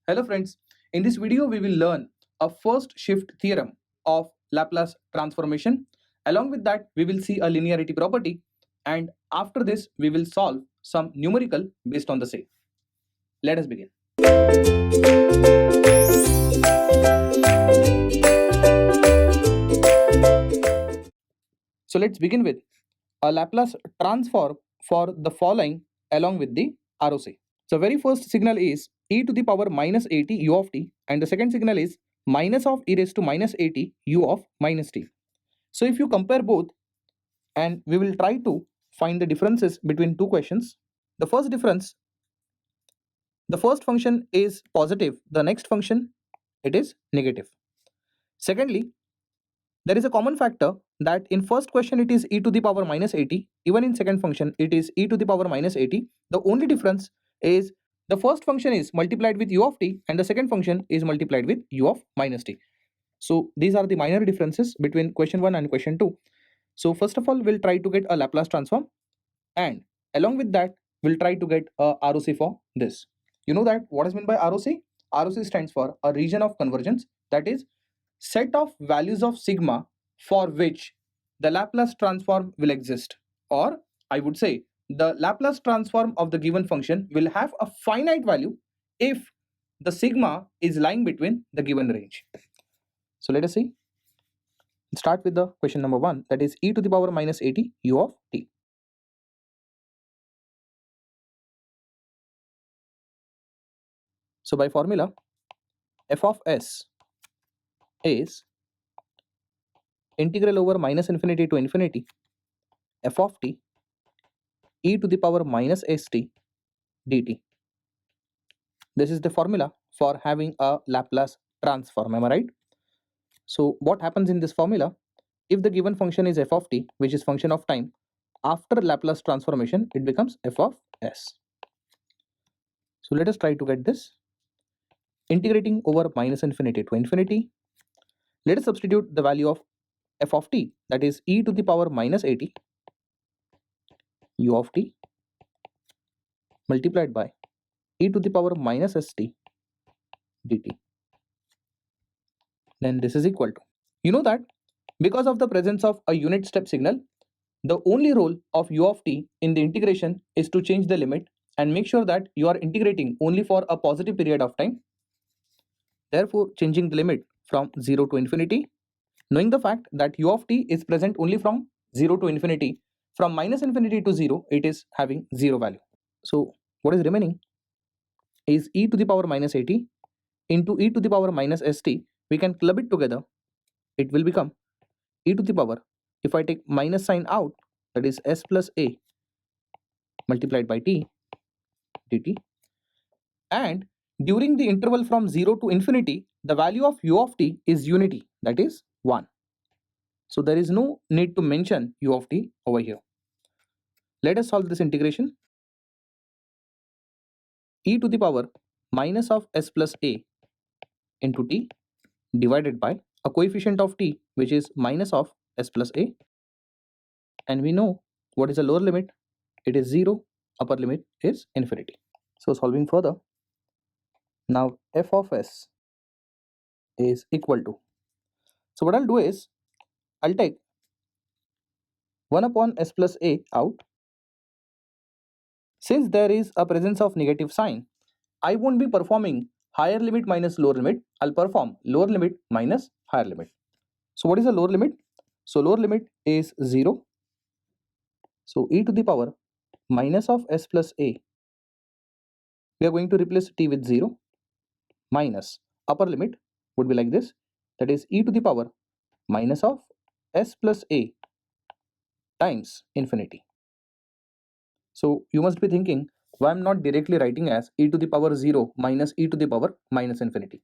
Hello friends, in this video we will learn a first shift theorem of Laplace transformation. Along with that we will see a linearity property, and after this we will solve some numerical based on the same. Let us begin. So let's begin with a Laplace transform for the following along with the ROC. So very first signal is e to the power minus at u of t, and the second signal is minus of e raised to minus at u of minus t. So if you compare both, and we will try to find the differences between two questions. The first difference, the first function is positive, the next function it is negative. Secondly, there is a common factor that in first question it is e to the power minus at, even in second function it is e to the power minus at. The only difference is the first function is multiplied with u of t and the second function is multiplied with u of minus t. So these are the minor differences between question 1 and question 2. So first of all we'll try to get a Laplace transform, and along with that we'll try to get a ROC for this. You know that what is meant by ROC? ROC stands for a region of convergence, that is set of values of sigma for which the Laplace transform will exist, or I would say the Laplace transform of the given function will have a finite value if the sigma is lying between the given range. So let us see. Start with the question number 1, that is e to the power minus at u of t. So by formula, f of s is integral over minus infinity to infinity f of t e to the power minus st dt. This is the formula for having a Laplace transform, am I right? So what happens in this formula? If the given function is f of t, which is function of time, after Laplace transformation it becomes f of s. So let us try to get this. Integrating over minus infinity to infinity, let us substitute the value of f of t, that is e to the power minus at u of t multiplied by e to the power minus st dt. Then this is equal to, you know that because of the presence of a unit step signal, the only role of u of t in the integration is to change the limit and make sure that you are integrating only for a positive period of time. Therefore, changing the limit from 0 to infinity, knowing the fact that u of t is present only from 0 to infinity, from minus infinity to 0 it is having 0 value. So what is remaining is e to the power minus at into e to the power minus st. We can club it together, it will become e to the power, if I take minus sign out, that is s plus a multiplied by t dt, and during the interval from 0 to infinity the value of u of t is unity, that is 1. So there is no need to mention u of t over here. Let us solve this integration. E to the power minus of s plus a into t divided by a coefficient of t which is minus of s plus a, and we know what is the lower limit, it is 0, upper limit is infinity. So solving further, now f of s is equal to, so what I'll do is I'll take 1 upon s plus a out. Since there is a presence of negative sign, I won't be performing higher limit minus lower limit, I'll perform lower limit minus higher limit. So what is the lower limit? So lower limit is 0. So e to the power minus of s plus a, we are going to replace t with 0, minus upper limit would be like this, that is e to the power minus of s plus a times infinity. So you must be thinking, why I'm not directly writing as e to the power 0 minus e to the power minus infinity.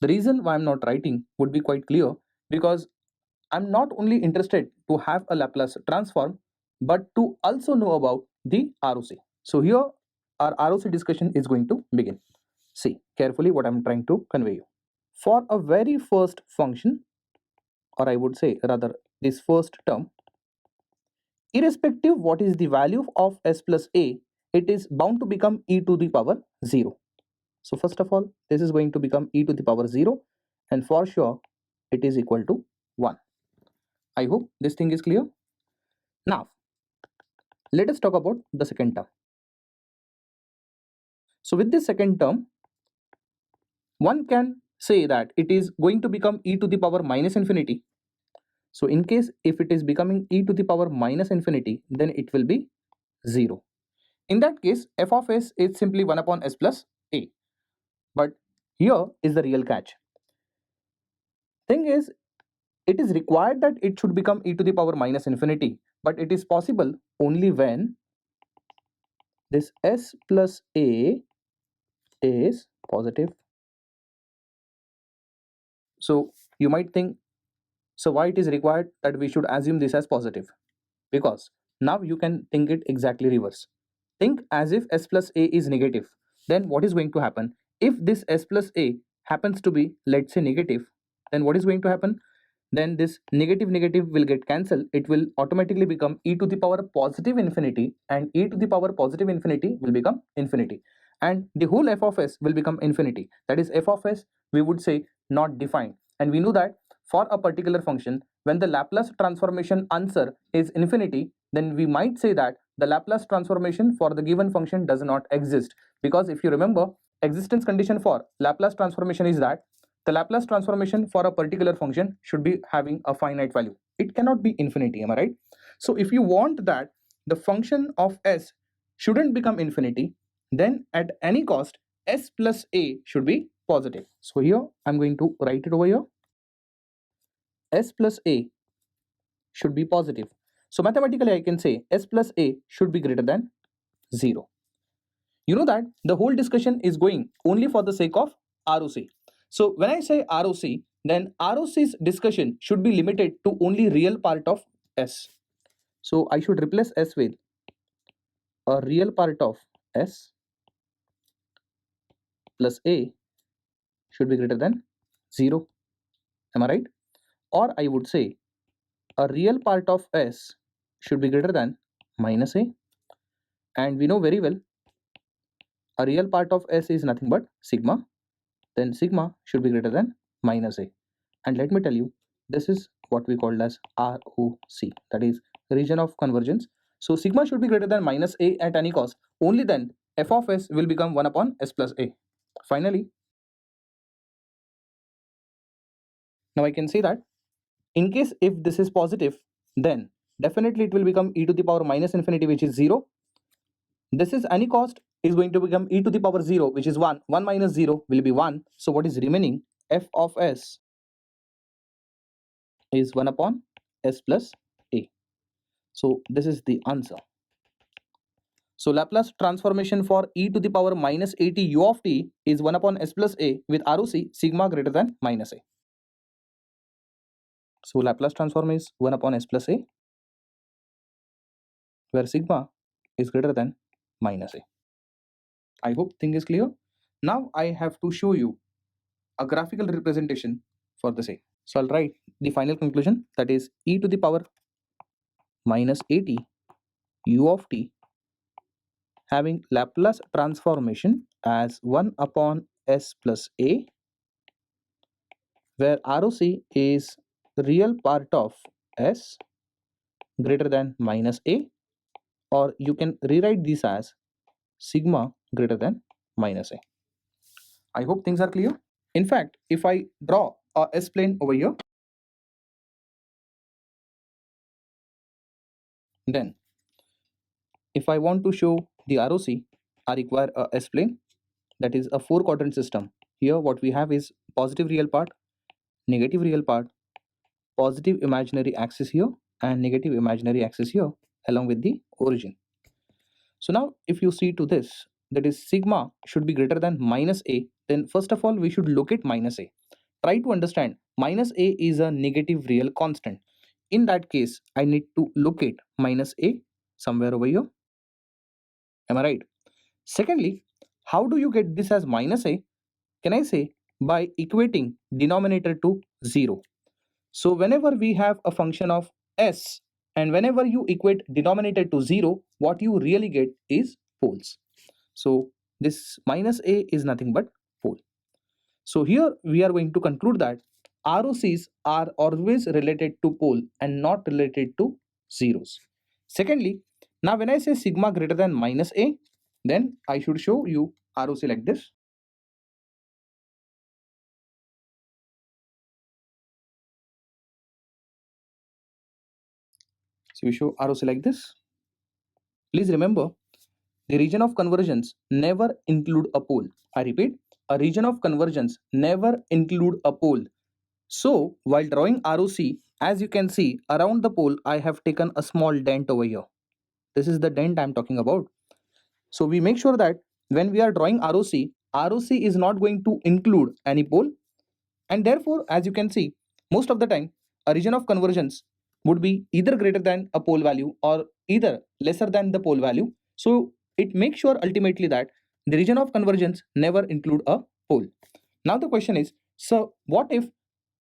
The reason why I'm not writing would be quite clear, because I'm not only interested to have a Laplace transform, but to also know about the ROC. So here our ROC discussion is going to begin. See carefully what I'm trying to convey you. For a very first function, or I would say rather this first term, irrespective what is the value of s plus a, it is bound to become e to the power 0. So first of all, this is going to become e to the power 0, and for sure it is equal to 1. I hope this thing is clear. Now let us talk about the second term. So with this second term, one can say that it is going to become e to the power minus infinity. So in case if it is becoming e to the power minus infinity, then it will be 0. In that case, f of s is simply 1 upon s plus a. But here is the real catch. Thing is, it is required that it should become e to the power minus infinity, but it is possible only when this s plus a is positive. So you might think, so why it is required that we should assume this as positive? Because now you can think it exactly reverse. Think as if s plus a is negative. Then what is going to happen? If this s plus a happens to be, let's say, negative, then what is going to happen? Then this negative negative will get cancelled. It will automatically become e to the power positive infinity, and e to the power positive infinity will become infinity. And the whole f of s will become infinity. That is, f of s, we would say, not defined. And we know that for a particular function, when the Laplace transformation answer is infinity, then we might say that the Laplace transformation for the given function does not exist. Because if you remember, existence condition for Laplace transformation is that the Laplace transformation for a particular function should be having a finite value. It cannot be infinity, am I right? So if you want that the function of s shouldn't become infinity, then at any cost s plus a should be positive. So here I'm going to write it over here. S plus a should be positive. So mathematically I can say s plus a should be greater than 0. You know that the whole discussion is going only for the sake of ROC. So when I say ROC, then ROC's discussion should be limited to only real part of S. So I should replace S with a real part of S plus A should be greater than 0. Am I right? Or I would say a real part of S should be greater than minus A. And we know very well a real part of S is nothing but sigma. Then sigma should be greater than minus A. And let me tell you, this is what we call as ROC, that is region of convergence. So sigma should be greater than minus A at any cost. Only then f of s will become 1 upon s plus a. Finally, now I can say that in case if this is positive, then definitely it will become e to the power minus infinity, which is 0. This is any cost is going to become e to the power 0, which is 1. 1 minus 0 will be 1. So what is remaining? F of s is 1 upon s plus a. So this is the answer. So Laplace transformation for e to the power minus 80 u of t is 1 upon s plus a with ROC sigma greater than minus a. So Laplace transform is 1 upon s plus a, where sigma is greater than minus a. I hope thing is clear. Now I have to show you a graphical representation for the same. So I'll write the final conclusion, that is e to the power minus 80 u of t having Laplace transformation as 1 upon s plus a, where ROC is real part of s greater than minus a, or you can rewrite this as sigma greater than minus a. I hope things are clear. In fact, if I draw a s-plane over here, then if I want to show the ROC, I require a s-plane, that is a 4-quadrant system. Here what we have is positive real part, negative real part, positive imaginary axis here, and negative imaginary axis here along with the origin. So now if you see to this, that is sigma should be greater than minus a, then first of all we should locate minus a. Try to understand minus a is a negative real constant. In that case, I need to locate minus a somewhere over here. Am I right? Secondly, how do you get this as minus a? Can I say by equating denominator to 0. So whenever we have a function of s and whenever you equate denominator to 0, what you really get is poles. So this minus a is nothing but So here we are going to conclude that ROCs are always related to pole and not related to zeros. Secondly, now when I say sigma greater than minus A, then I should show you ROC like this. So we show ROC like this. Please remember, the region of convergence never include a pole. I repeat, a region of convergence never include a pole. So while drawing ROC, as you can see around the pole, I have taken a small dent over here. This is the dent I'm talking about. So we make sure that when we are drawing ROC, ROC is not going to include any pole, and therefore as you can see, most of the time a region of convergence would be either greater than a pole value or either lesser than the pole value. So it makes sure ultimately that the region of convergence never include a pole. Now the question is, so what if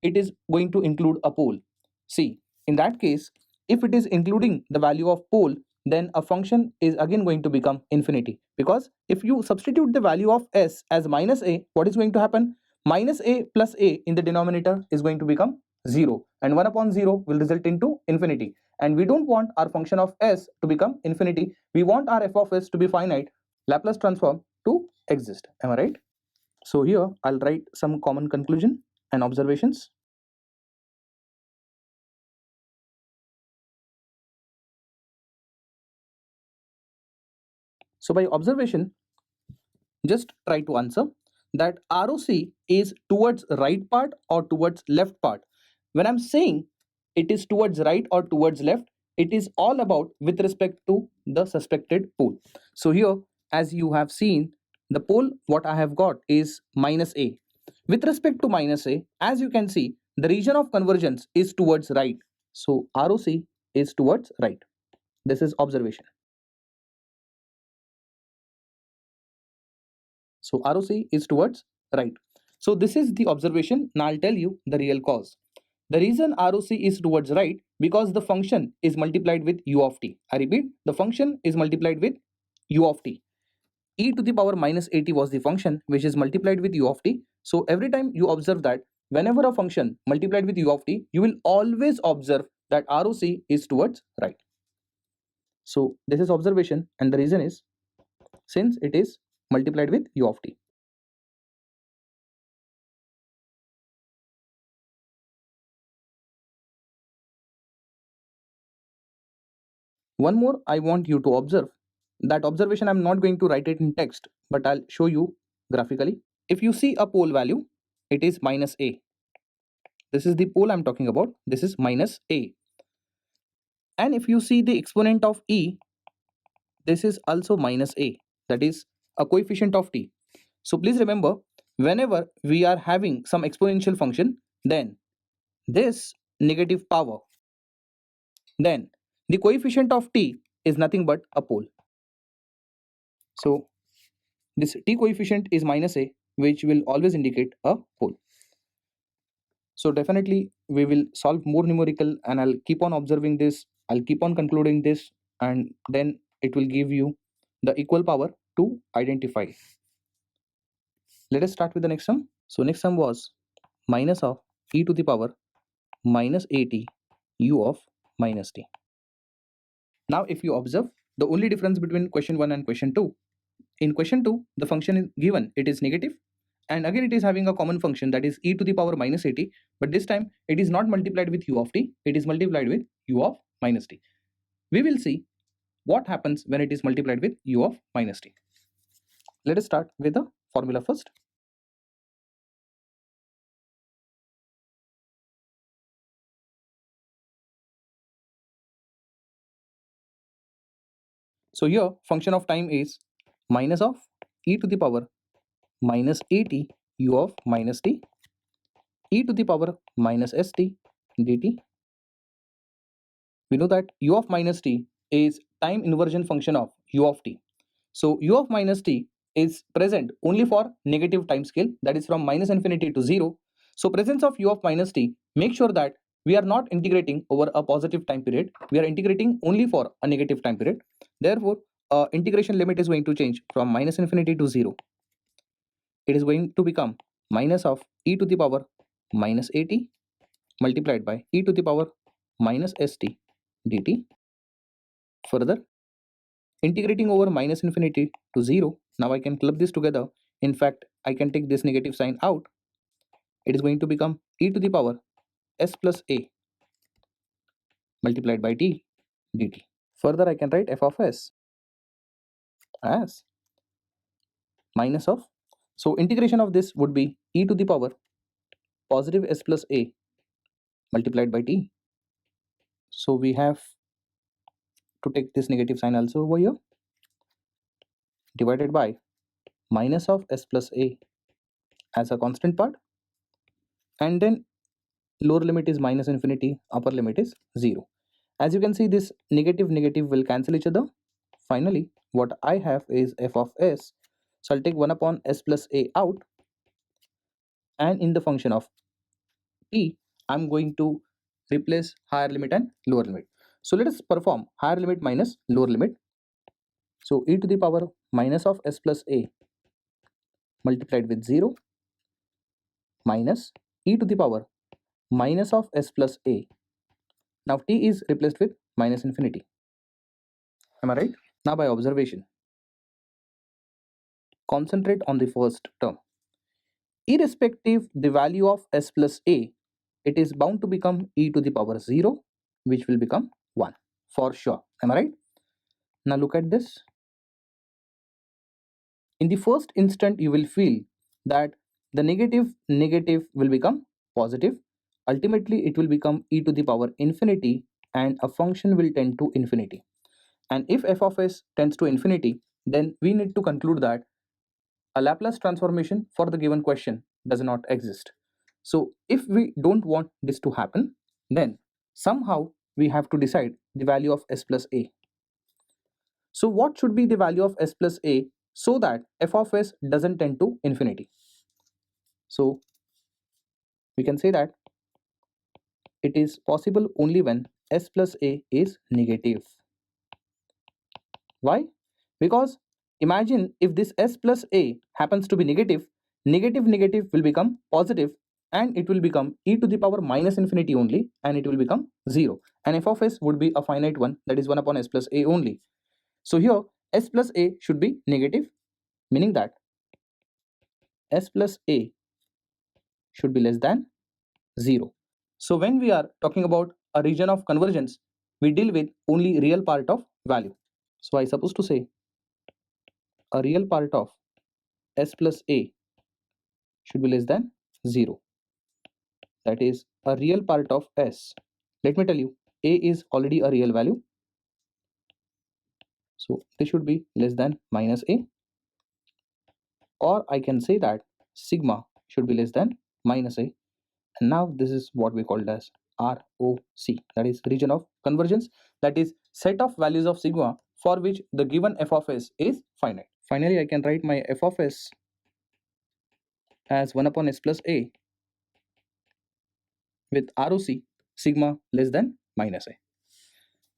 it is going to include a pole? See, in that case, if it is including the value of pole, then a function is again going to become infinity, because if you substitute the value of s as minus a, what is going to happen? Minus a plus a in the denominator is going to become 0, and 1 upon 0 will result into infinity, and we don't want our function of s to become infinity. We want our f of s to be finite, Laplace transform to exist. Am I right? So here I'll write some common conclusion and observations. So by observation, just try to answer that ROC is towards right part or towards left part. When I'm saying it is towards right or towards left, it is all about with respect to the suspected pole. So here, as you have seen, the pole what I have got is minus A. With respect to minus A, as you can see, the region of convergence is towards right. So ROC is towards right. This is observation. So ROC is towards right. So this is the observation. Now I'll tell you the real cause. The reason ROC is towards right, because the function is multiplied with u of t. I repeat, the function is multiplied with u of t. E to the power minus at was the function which is multiplied with u of t. So every time you observe that whenever a function multiplied with u of t, you will always observe that ROC is towards right. So this is observation, and the reason is since it is multiplied with u of t. One more I want you to observe. That observation I'm not going to write it in text, but I'll show you graphically. If you see a pole value, it is minus a. This is the pole I'm talking about. This is minus a. And if you see the exponent of e, this is also minus a. That is a coefficient of t. So please remember, whenever we are having some exponential function, then this negative power, then the coefficient of t is nothing but a pole. So this t coefficient is minus a, which will always indicate a pole. So definitely we will solve more numerical, and I'll keep on observing this, I'll keep on concluding this, and then it will give you the equal power to identify. Let us start with the next sum. So next sum was minus of e to the power minus at u of minus t. Now if you observe, the only difference between question 1 and question 2, in question 2 the function is given, it is negative, and again it is having a common function, that is e to the power minus at, but this time it is not multiplied with u of t, it is multiplied with u of minus t. We will see what happens when it is multiplied with u of minus t. Let us start with the formula first. So here function of time is minus of e to the power minus at u of minus t, e to the power minus st dt. We know that u of minus t is time inversion function of u of t. So u of minus t is present only for negative time scale, that is from minus infinity to 0. So presence of u of minus t, make sure that we are not integrating over a positive time period, we are integrating only for a negative time period. Therefore integration limit is going to change from minus infinity to 0. It is going to become minus of e to the power minus at multiplied by e to the power minus st dt. Further, integrating over minus infinity to 0, now I can club this together. In fact, I can take this negative sign out. It is going to become e to the power s plus a multiplied by t dt. Further, I can write f of s as minus of, so integration of this would be e to the power positive s plus a multiplied by t. So we have to take this negative sign also over here, divided by minus of s plus a as a constant part, and then lower limit is minus infinity, upper limit is 0. As you can see, this negative negative will cancel each other. Finally, what I have is f of s. So I'll take 1 upon s plus a out, and in the function of t, I'm going to replace higher limit and lower limit. So let us perform higher limit minus lower limit. So e to the power minus of s plus a multiplied with 0 minus e to the power minus of s plus a. Now t is replaced with minus infinity. Am I right? Now by observation, concentrate on the first term. Irrespective the value of s plus a, it is bound to become e to the power 0, which will become 1 for sure. Am I right? Now look at this. In the first instant, you will feel that the negative negative will become positive. Ultimately, it will become e to the power infinity, and a function will tend to infinity. And if f of s tends to infinity, then we need to conclude that a Laplace transformation for the given question does not exist. So if we don't want this to happen, then somehow we have to decide the value of s plus a. So what should be the value of s plus a so that f of s doesn't tend to infinity? So we can say that it is possible only when s plus a is negative. Why? Because imagine if this s plus a happens to be negative, negative negative will become positive, and it will become e to the power minus infinity only, and it will become 0. And f of s would be a finite one, that is 1 upon s plus a only. So here s plus a should be negative, meaning that s plus a should be less than 0. So when we are talking about a region of convergence, we deal with only real part of value. So I suppose to say a real part of s plus a should be less than 0. That is a real part of s. Let me tell you, a is already a real value. So this should be less than minus a. Or I can say that sigma should be less than minus a. And now this is what we called as ROC, that is region of convergence, that is set of values of sigma for which the given f of s is finite. Finally, I can write my f of s as 1 upon s plus a with ROC sigma less than minus a.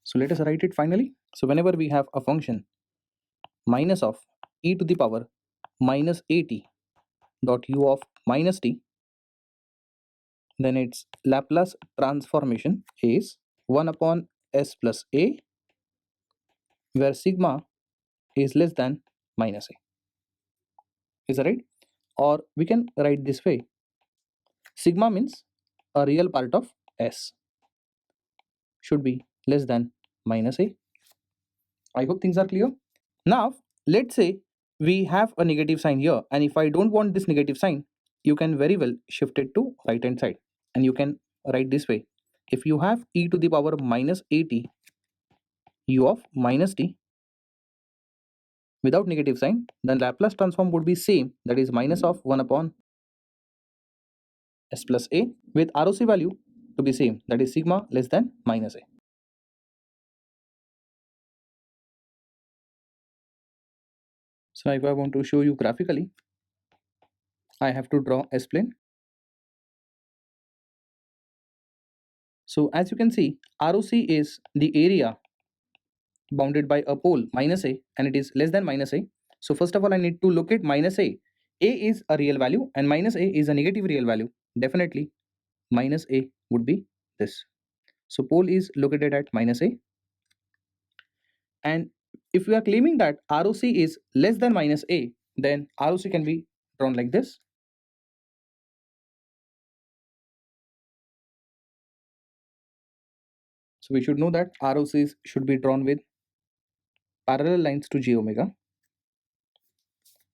So let us write it finally. So whenever we have a function minus of e to the power minus at dot u of minus t, then its Laplace transformation is 1 upon s plus a, where sigma is less than minus a. Is that right? Or we can write this way. Sigma means a real part of s should be less than minus a. I hope things are clear. Now, let's say we have a negative sign here, and if I don't want this negative sign, you can very well shift it to right hand side, and you can write this way. If you have e to the power minus at u of minus t without negative sign, then Laplace transform would be same, that is minus of 1 upon s plus a with ROC value to be same, that is sigma less than minus a. So if I want to show you graphically, I have to draw S plane. So as you can see, ROC is the area bounded by a pole minus a, and it is less than minus a. So first of all, I need to locate minus a a is a real value and minus a is a negative real value, definitely minus a would be this. So pole is located at minus a, and if we are claiming that ROC is less than minus a, then ROC can be drawn like this. So we should know that ROCs should be drawn with parallel lines to j omega.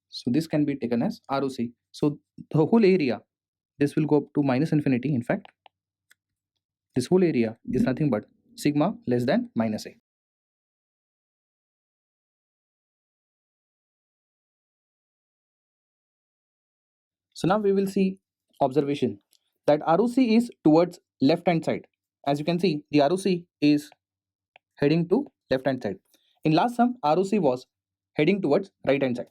So this can be taken as ROC. So the whole area, this will go up to minus infinity. In fact, this whole area is nothing but sigma less than minus a. So now we will see observation that ROC is towards left hand side. As you can see, the ROC is heading to left hand side. In last sum, ROC was heading towards right hand side.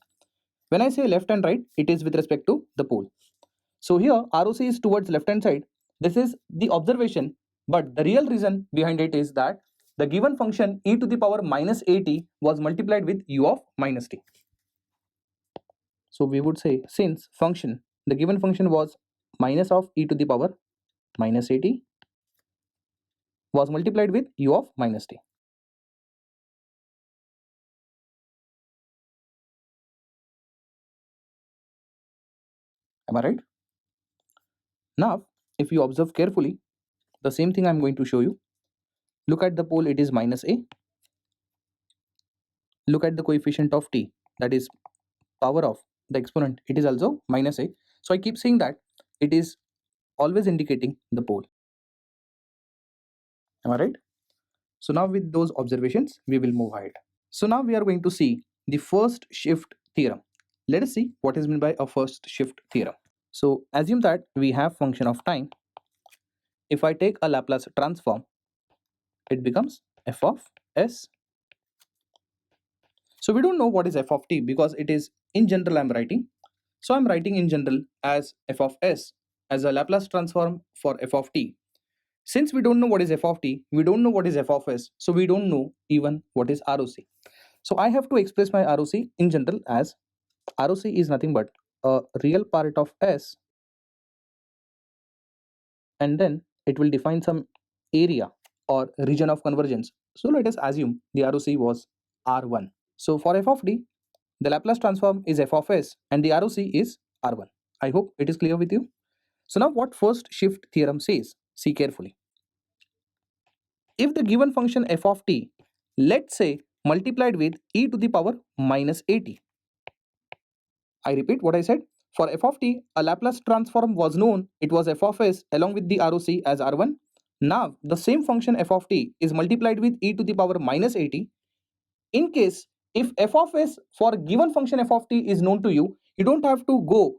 When I say left and right, it is with respect to the pole. So here ROC is towards left hand side. This is the observation, but the real reason behind it is that the given function e to the power minus at was multiplied with u of minus t. So we would say, since the given function was minus of e to the power minus at was multiplied with u of minus t. Am I right? Now, if you observe carefully, the same thing I'm going to show you. Look at the pole, it is minus a. Look at the coefficient of t, that is power of the exponent, it is also minus a. So I keep saying that it is always indicating the pole. Am I right? So now with those observations, we will move ahead. So now we are going to see the first shift theorem. Let us see what is meant by a first shift theorem. So assume that we have function of time. If I take a Laplace transform, it becomes f of s. So we don't know what is f of t because it is in general I'm writing. So I'm writing in general as f of s as a Laplace transform for f of t. Since we don't know what is f of t, we don't know what is f of s, so we don't know even what is ROC. So I have to express my ROC in general as ROC is nothing but a real part of s, and then it will define some area or region of convergence. So let us assume the ROC was R1. So for f of t, the Laplace transform is f of s and the ROC is R1. I hope it is clear with you. So now what first shift theorem says, see carefully. If the given function f of t, let's say multiplied with e to the power minus at. I repeat what I said. For f of t, a Laplace transform was known. It was f of s along with the ROC as R1. Now the same function f of t is multiplied with e to the power minus at. In case if f of s for given function f of t is known to you, you don't have to go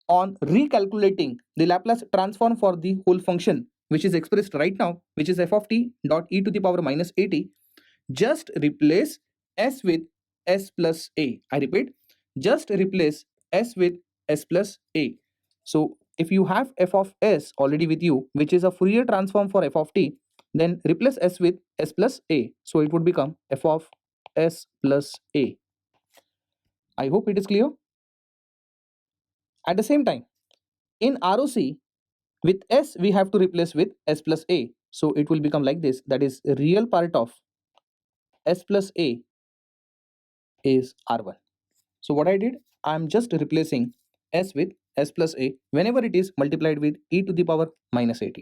on recalculating the Laplace transform for the whole function which is expressed right now, which is f of t dot e to the power minus at. Just replace s with s plus a. I repeat, just replace s with s plus a. So if you have f of s already with you, which is a Fourier transform for f of t, then replace s with s plus a. So it would become f of s plus a. I hope it is clear. At the same time, in ROC, with s we have to replace with s plus a. So it will become like this, that is real part of s plus a is R1. So what I did, I'm just replacing s with s plus a whenever it is multiplied with e to the power minus at.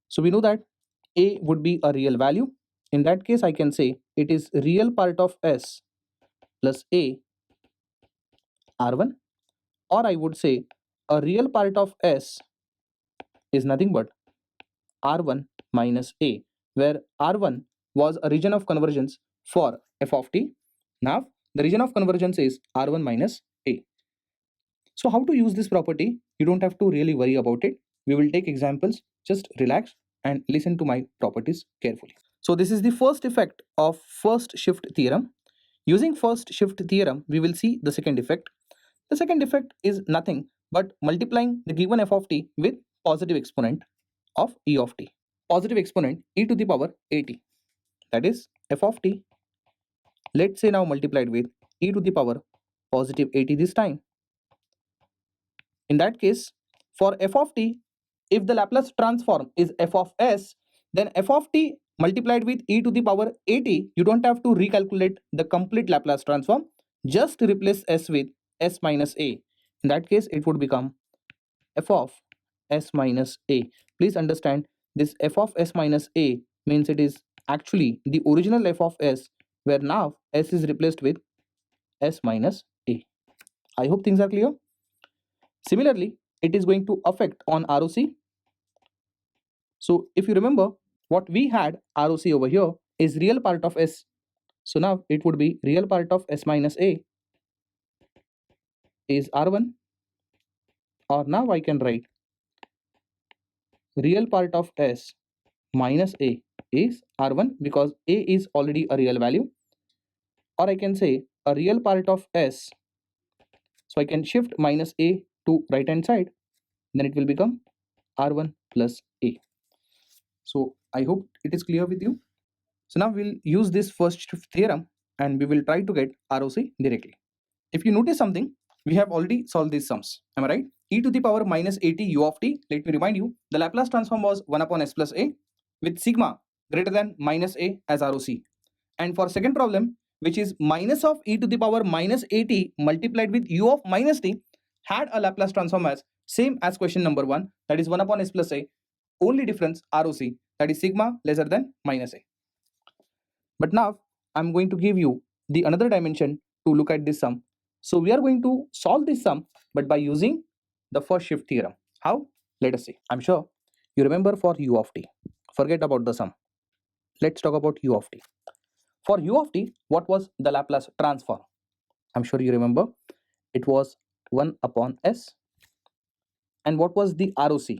So we know that a would be a real value. In that case, I can say it is real part of s plus a R1, or I would say a real part of s is nothing but R1 minus a, where R1 was a region of convergence for f of t. Now the region of convergence is R1 minus a. So how to use this property? You don't have to really worry about it. We will take examples. Just relax and listen to my properties carefully. So this is the first effect of first shift theorem. Using first shift theorem, we will see the second effect. The second effect is nothing but multiplying the given f of t with positive exponent of e of t. Positive exponent e to the power at. That is f of t. Let's say now multiplied with e to the power positive at this time. In that case, for f of t, if the Laplace transform is f of s, then f of t multiplied with e to the power at, you don't have to recalculate the complete Laplace transform, just replace s with s minus a. In that case, it would become f of s minus a. Please understand, this f of s minus a means it is actually the original f of s, where now s is replaced with s minus a. I hope things are clear. Similarly, it is going to affect on ROC. So if you remember, what we had ROC over here is real part of s. So now it would be real part of s minus a is R1, or now I can write real part of s minus a is R1 because a is already a real value, or I can say a real part of s. So I can shift minus a to right hand side, then it will become R1 plus a. So I hope it is clear with you. So now we'll use this first shift theorem and we will try to get ROC directly. If you notice something, we have already solved these sums. Am I right? E to the power minus at u of t. Let me remind you, the Laplace transform was 1 upon s plus a with sigma greater than minus a as ROC. And for second problem, which is minus of e to the power minus at multiplied with u of minus t, had a Laplace transform as same as question number 1, that is 1 upon s plus a. Only difference ROC, that is sigma lesser than minus a. But now I'm going to give you the another dimension to look at this sum. So we are going to solve this sum, but by using the first shift theorem. How? Let us see. I'm sure you remember for u of t. Forget about the sum. Let's talk about u of t. For u of t, what was the Laplace transform? I'm sure you remember. It was 1 upon s. And what was the ROC?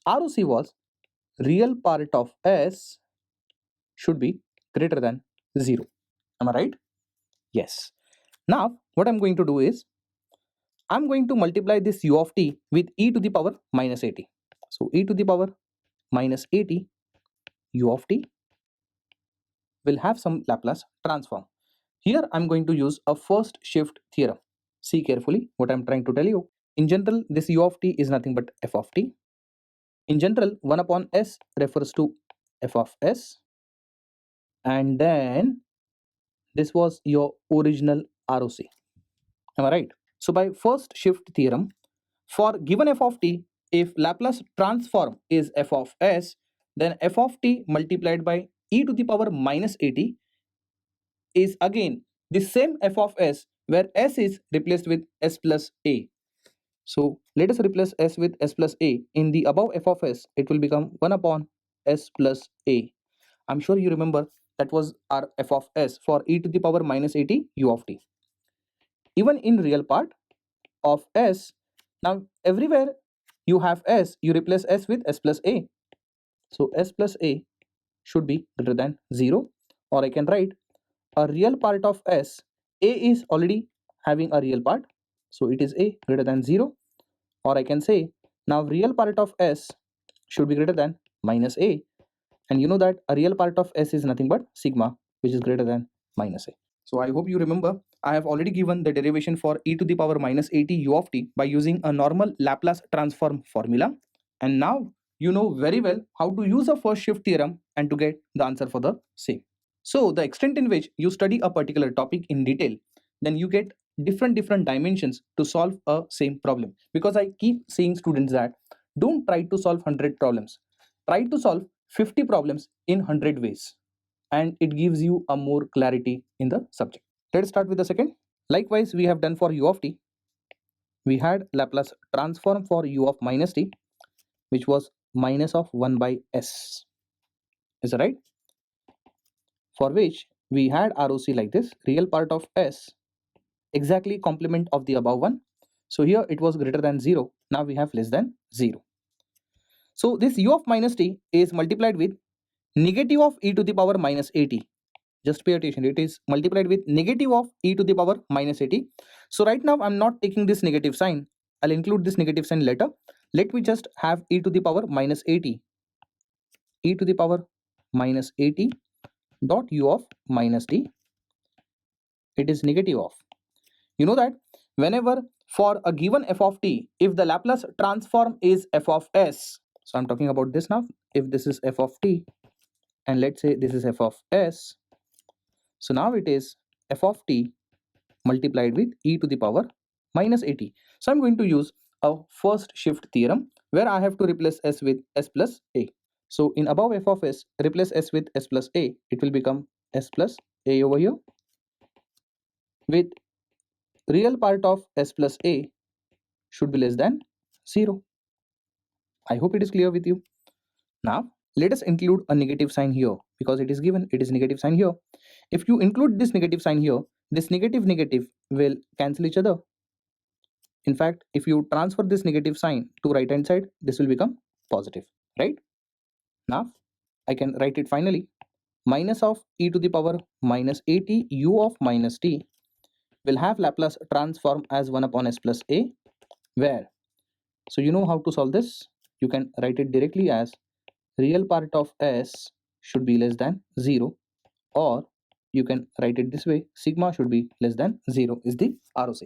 ROC was real part of s should be greater than 0. Am I right? Yes. Now, what I'm going to do is, I'm going to multiply this u of t with e to the power minus at. So, e to the power minus at u of t will have some Laplace transform. Here, I'm going to use a first shift theorem. See carefully what I'm trying to tell you. In general, this u of t is nothing but f of t. In general, 1 upon s refers to f of s. And then, this was your original ROC. Am I right? So, by first shift theorem, for given f of t, if Laplace transform is f of s, then f of t multiplied by e to the power minus at is again the same f of s, where s is replaced with s plus a. So let us replace s with s plus a. In the above f of s, it will become 1 upon s plus a. I'm sure you remember that was our f of s for e to the power minus at u of t. Even in real part of s, now everywhere you have s, you replace s with s plus a. So s plus a should be greater than 0, or I can write a real part of s. A is already having a real part, so it is a greater than 0, or I can say now real part of s should be greater than minus a, and you know that a real part of s is nothing but sigma, which is greater than minus a. So I hope you remember, I have already given the derivation for e to the power minus at u of t by using a normal Laplace transform formula, and now you know very well how to use a first shift theorem and to get the answer for the same. So the extent in which you study a particular topic in detail, then you get different dimensions to solve a same problem. Because I keep saying students that don't try to solve 100 problems, try to solve 50 problems in 100 ways, and it gives you a more clarity in the subject. Let's start with the second. Likewise, we have done for u of t. We had Laplace transform for u of minus t, which was minus of 1 by s. Is that right? For which we had ROC like this, real part of s, exactly complement of the above one. So here it was greater than 0. Now we have less than 0. So this u of minus t is multiplied with negative of e to the power minus at. Just pay attention, it is multiplied with negative of e to the power minus at. So right now I'm not taking this negative sign. I'll include this negative sign later. Let me just have e to the power minus at. E to the power minus at dot u of minus t. It is negative of. You know that whenever for a given f of t if the Laplace transform is f of s. So I'm talking about this now. If this is f of t and let's say this is f of s, so now it is f of t multiplied with e to the power minus at. So I'm going to use a first shift theorem where I have to replace s with s plus a. So in above f of s, replace s with s plus a, it will become s plus a over here with real part of s plus a should be less than 0. I hope it is clear with you. Now let us include a negative sign here because it is given, it is negative sign here. If you include this negative sign here, this negative negative will cancel each other. In fact, if you transfer this negative sign to right hand side, this will become positive, right? Now I can write it finally. Minus of e to the power minus at u of minus t will have Laplace transform as 1 upon s plus a, where, so you know how to solve this. You can write it directly as real part of s should be less than 0, or you can write it this way, sigma should be less than 0 is the ROC.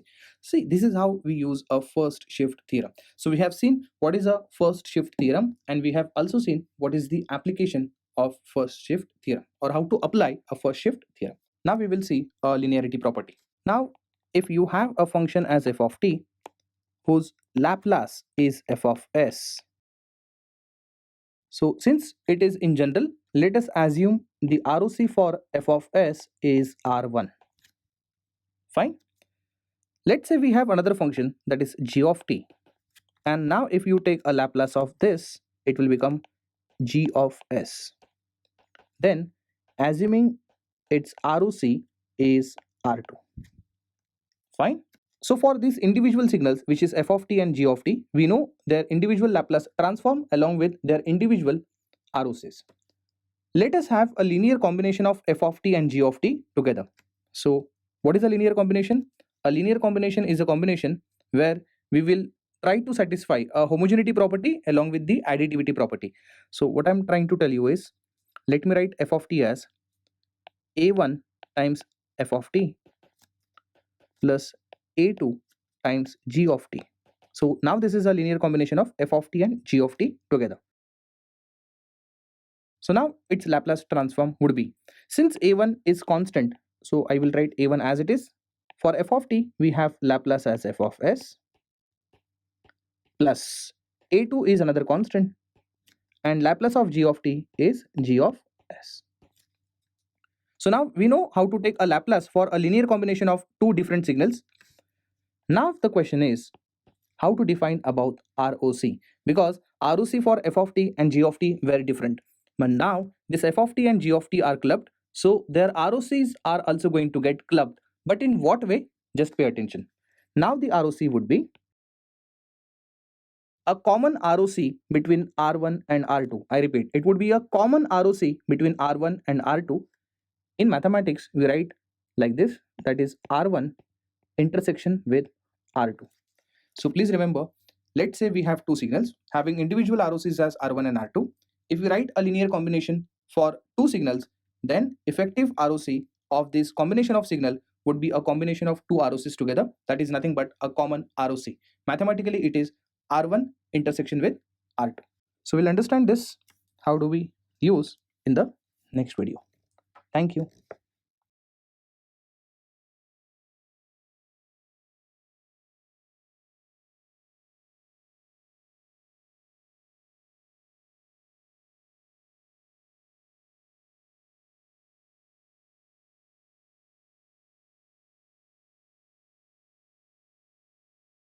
See, this is how we use a first shift theorem. So we have seen what is a first shift theorem, and we have also seen what is the application of first shift theorem, or how to apply a first shift theorem. Now we will see a linearity property. Now if you have a function as f of t whose Laplace is f of s, so since it is in general, let us assume the ROC for f of s is R1. Fine. Let's say we have another function that is g of t. And now if you take a Laplace of this, it will become g of s. Then assuming its ROC is R2. Fine. So for these individual signals, which is f of t and g of t, we know their individual Laplace transform along with their individual ROCs. Let us have a linear combination of f of t and g of t together. So what is a linear combination? A linear combination is a combination where we will try to satisfy a homogeneity property along with the additivity property. So what I'm trying to tell you is, let me write f of t as a1 times f of t plus a2 times g of t. So now this is a linear combination of f of t and g of t together. So now its Laplace transform would be, since a1 is constant, so I will write a1 as it is. For f of t, we have Laplace as f of s plus a2 is another constant, and Laplace of g of t is g of s. So now we know how to take a Laplace for a linear combination of two different signals. Now the question is how to define about ROC, because ROC for f of t and g of t were different. But now this f of t and g of t are clubbed, so their ROCs are also going to get clubbed. But in what way? Just pay attention. Now the ROC would be a common ROC between R1 and R2. I repeat, it would be a common ROC between R1 and R2. In mathematics, we write like this, that is R1 intersection with R2. So please remember, let's say we have two signals having individual ROCs as R1 and R2. If we write a linear combination for two signals, then effective ROC of this combination of signal would be a combination of two ROCs together. That is nothing but a common ROC. Mathematically, it is R1 intersection with R2. So we'll understand this, how do we use in the next video. Thank you.